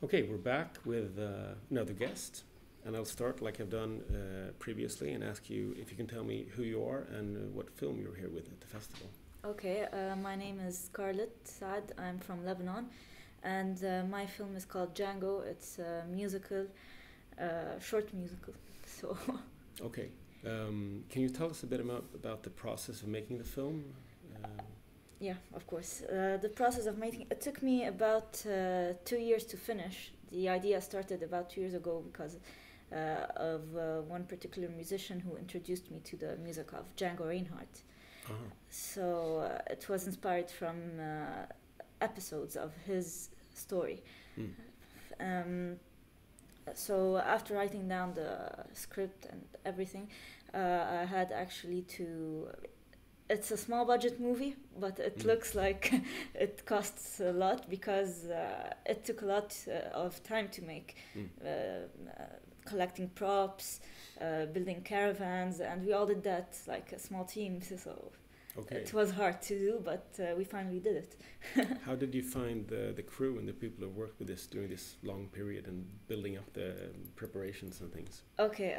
Okay, we're back with another guest, and I'll start like I've done previously and ask you if you can tell me who you are and what film you're here with at the festival. Okay, my name is Scarlett Saad. I'm from Lebanon, and my film is called Django. It's a musical, short musical. So. Okay, can you tell us a bit about the process of making the film? Yeah, of course. The process of making it took me about 2 years to finish. The idea started about 2 years ago because of one particular musician who introduced me to the music of Django Reinhardt. Uh-huh. So it was inspired from episodes of his story. So after writing down the script and everything, I had actually to. It's a small budget movie, but it looks like it costs a lot because it took a lot of time to make, collecting props, building caravans, and we all did that like a small team. So it was hard to do, but we finally did it. How did you find the crew and the people who worked with this during this long period and building up the preparations and things? Okay.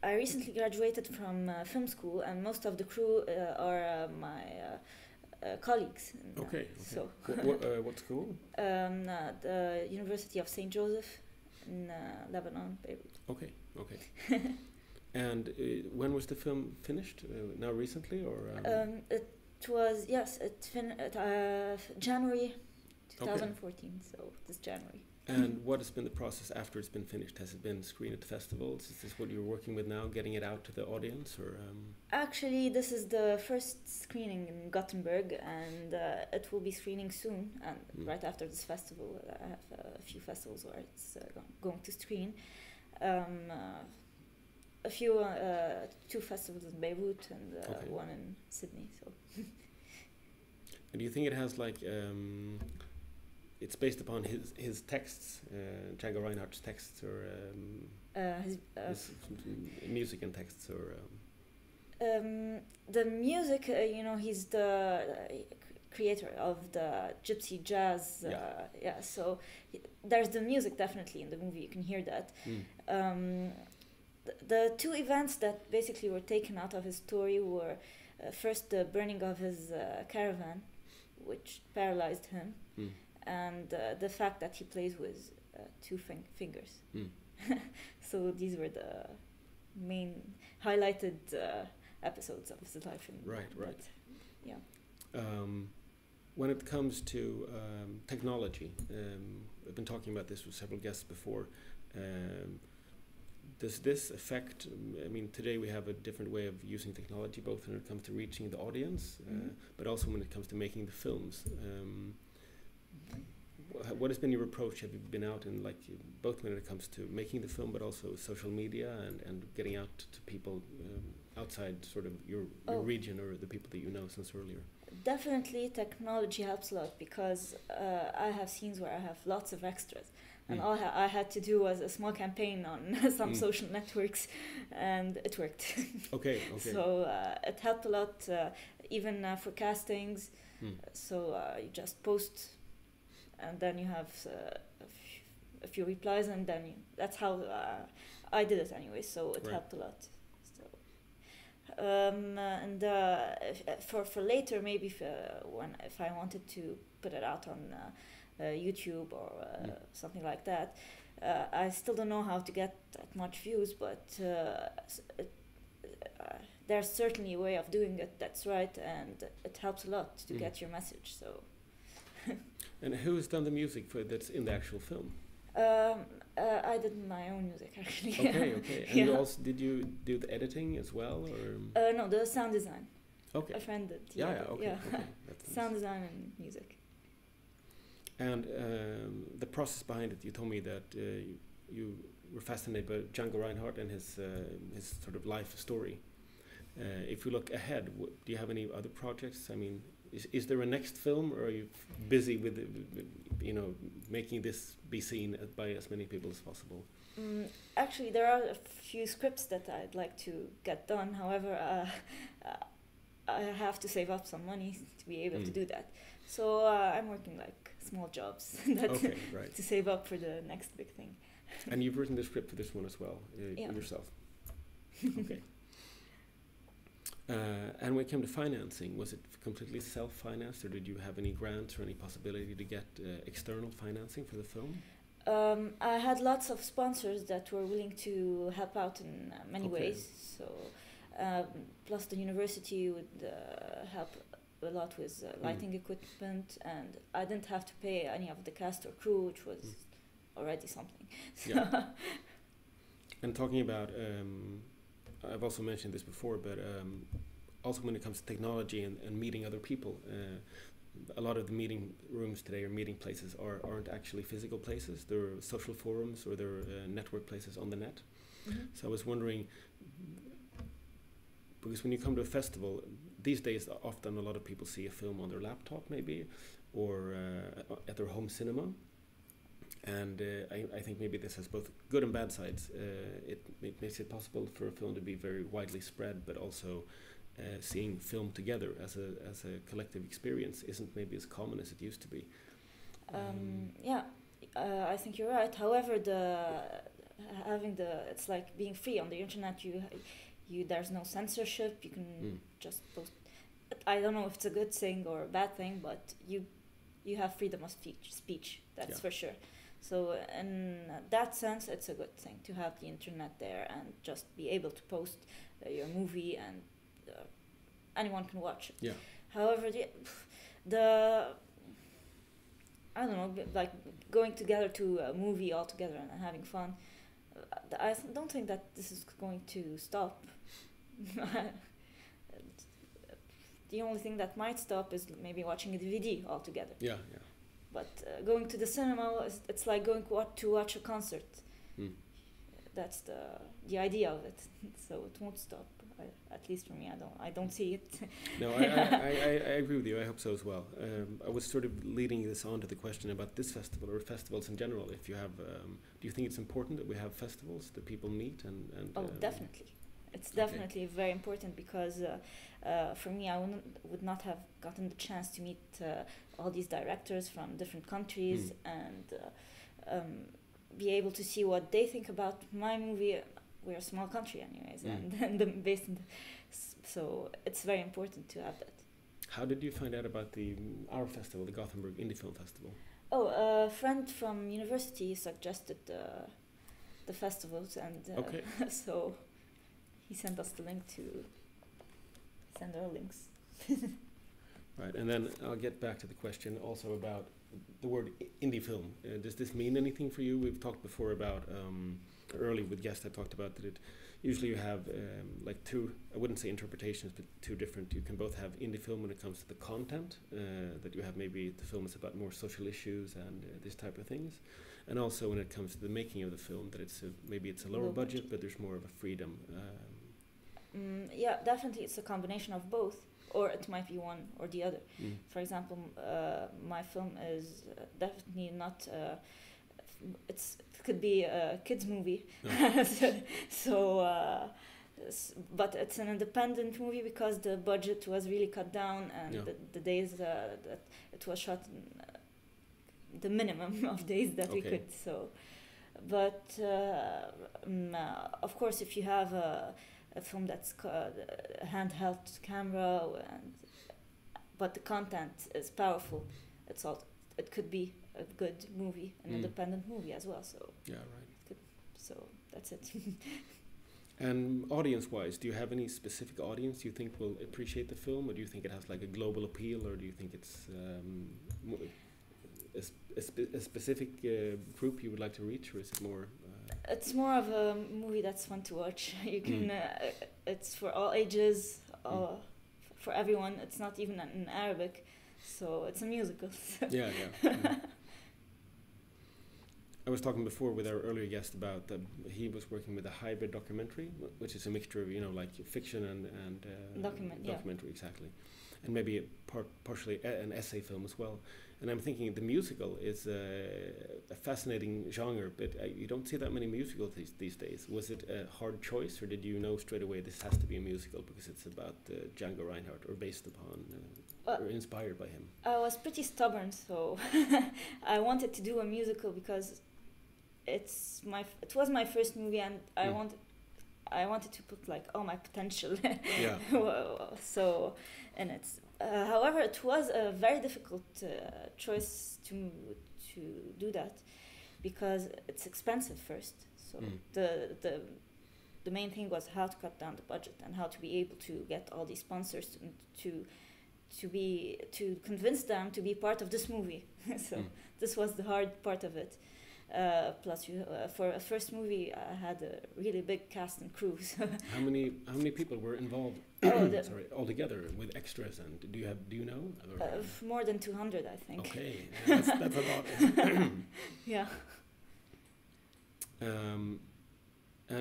I recently graduated from film school, and most of the crew are my colleagues. Okay. So, what school? The University of St. Joseph in Lebanon, Beirut. Okay. And when was the film finished? Now recently, or? It was January 2014. So this January. And what has been the process after it's been finished? Has it been screened at the festivals? Is this what you're working with now, getting it out to the audience, or? Actually, this is the first screening in Gothenburg, and it will be screening soon. And right after this festival, I have a few festivals where it's going to screen. Two festivals in Beirut and one in Sydney. So. And do you think it has like? It's based upon his texts, Django Reinhardt's texts, or his music and texts, or. The music, he's the creator of the gypsy jazz. So there's the music definitely in the movie. You can hear that. The two events that basically were taken out of his story were first the burning of his caravan, which paralyzed him. And the fact that he plays with two fingers. So these were the main highlighted episodes of his life. Right. Yeah. When it comes to technology, I've been talking about this with several guests before. Does this affect, today we have a different way of using technology, both when it comes to reaching the audience, but also when it comes to making the films. What has been your approach? Have you been out in both when it comes to making the film, but also social media and getting out to people outside sort of your region or the people that you know since earlier? Definitely, technology helps a lot because I have scenes where I have lots of extras, and all I had to do was a small campaign on some social networks, and it worked. Okay. So it helped a lot, even for castings. So you just post. And then you have a few replies, and then that's how I did it anyway. So it helped a lot. So, and for later, maybe if I wanted to put it out on YouTube or something like that, I still don't know how to get that much views, but there's certainly a way of doing it that's right, and it helps a lot to get your message. So. And who has done the music that's in the actual film? I did my own music actually. Okay. And did you do the editing as well, or? No, the sound design. Okay. A friend did. Okay. Sound design and music. And the process behind it, you told me that you were fascinated by Django Reinhardt and his sort of life story. If you look ahead, do you have any other projects? Is there a next film, or are you busy with making this be seen by as many people as possible? Actually, there are a few scripts that I'd like to get done. However, I have to save up some money to be able to do that. So I'm working small jobs that Okay, right. to save up for the next big thing. And you've written the script for this one as well, yourself. Okay. And when it came to financing, was it completely self-financed, or did you have any grants or any possibility to get external financing for the film? I had lots of sponsors that were willing to help out in many ways. So, plus the university would help a lot with lighting equipment, and I didn't have to pay any of the cast or crew, which was already something. Yeah. And talking about, I've also mentioned this before, but also when it comes to technology and meeting other people, a lot of the meeting rooms today or meeting places aren't actually physical places. They're social forums or they're network places on the net. Mm-hmm. So I was wondering, because when you come to a festival, these days often a lot of people see a film on their laptop maybe, or at their home cinema. And I think maybe this has both good and bad sides. It makes it possible for a film to be very widely spread, but also seeing film together as a collective experience isn't maybe as common as it used to be. I think you're right. However, it's like being free on the internet. There's no censorship. You can just post. I don't know if it's a good thing or a bad thing, but you have freedom of speech. That's for sure. So in that sense, it's a good thing to have the internet there and just be able to post your movie and anyone can watch it. Yeah. However, I don't know, like going together to a movie all together and having fun, I don't think that this is going to stop. The only thing that might stop is maybe watching a DVD all together. Yeah. But going to the cinema, it's like going to watch a concert. That's the idea of it. So it won't stop. At least for me, I don't see it. No, I agree with you. I hope so as well. I was sort of leading this on to the question about this festival or festivals in general. If you have, do you think it's important that we have festivals that people meet and definitely. It's definitely very important because for me, I would not have gotten the chance to meet all these directors from different countries and be able to see what they think about my movie. We're a small country anyways, and based in so it's very important to have that. How did you find out about our festival, the Gothenburg Indie Film Festival? A friend from university suggested the festivals, and so he sent us the link to send our links. Right, and then I'll get back to the question also about the word indie film. Does this mean anything for you? We've talked before about, early with guests I talked about that it usually you have like two, I wouldn't say interpretations, but two different. You can both have indie film when it comes to the content, that you have maybe the film is about more social issues and this type of things. And also when it comes to the making of the film, that maybe it's a lower budget, but there's more of a freedom. Yeah, definitely it's a combination of both, or it might be one or the other. For example, my film is definitely not, it could be a kids movie, but it's an independent movie because the budget was really cut down and the days that it was shot in the minimum of days that we could. So, but of course, if you have a film that's a handheld camera, but the content is powerful, it could be a good movie, an independent movie as well. So so that's it. And audience-wise, do you have any specific audience you think will appreciate the film, or do you think it has like a global appeal, or do you think it's a specific group you would like to reach, or is it more? It's more of a movie that's fun to watch. You can, it's for all ages, for everyone. It's not even in Arabic, so it's a musical. Yeah. I was talking before with our earlier guest about he was working with a hybrid documentary, which is a mixture of like fiction and documentary, exactly. and maybe partially an essay film as well. And I'm thinking the musical is a fascinating genre, but you don't see that many musicals these days. Was it a hard choice, or did you know straight away this has to be a musical because it's about Django Reinhardt, or based upon, or inspired by him? I was pretty stubborn, so I wanted to do a musical because it was my first movie, and I wanted to put like all my potential so in it. However, it was a very difficult choice to do that because it's expensive first. So the main thing was how to cut down the budget and how to be able to get all these sponsors to convince them to be part of this movie. So this was the hard part of it. Plus, for a first movie, I had a really big cast and crew. So how many people were involved? Altogether with extras, and do you know? More than 200, I think. Okay, that's a lot. Yeah. And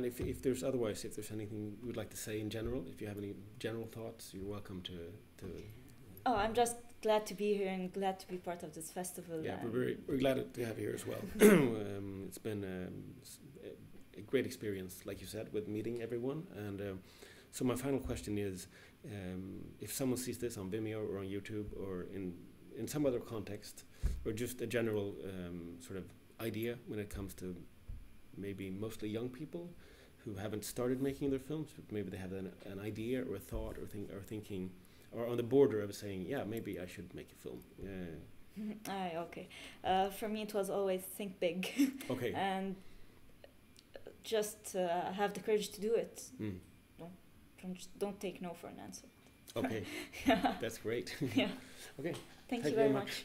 if there's anything you would like to say in general, if you have any general thoughts, you're welcome to. Oh, I'm just glad to be here and glad to be part of this festival. Yeah, we're glad to have you here as well. It's been a great experience, like you said, with meeting everyone. And so my final question is, if someone sees this on Vimeo or on YouTube or in some other context, or just a general sort of idea when it comes to maybe mostly young people who haven't started making their films, but maybe they have an idea or a thought or thinking, or on the border of saying, yeah, maybe I should make a film. Okay. For me, it was always think big. Okay. And just have the courage to do it. Don't take no for an answer. Okay. Yeah. That's great. Yeah. Okay. Thank you very much.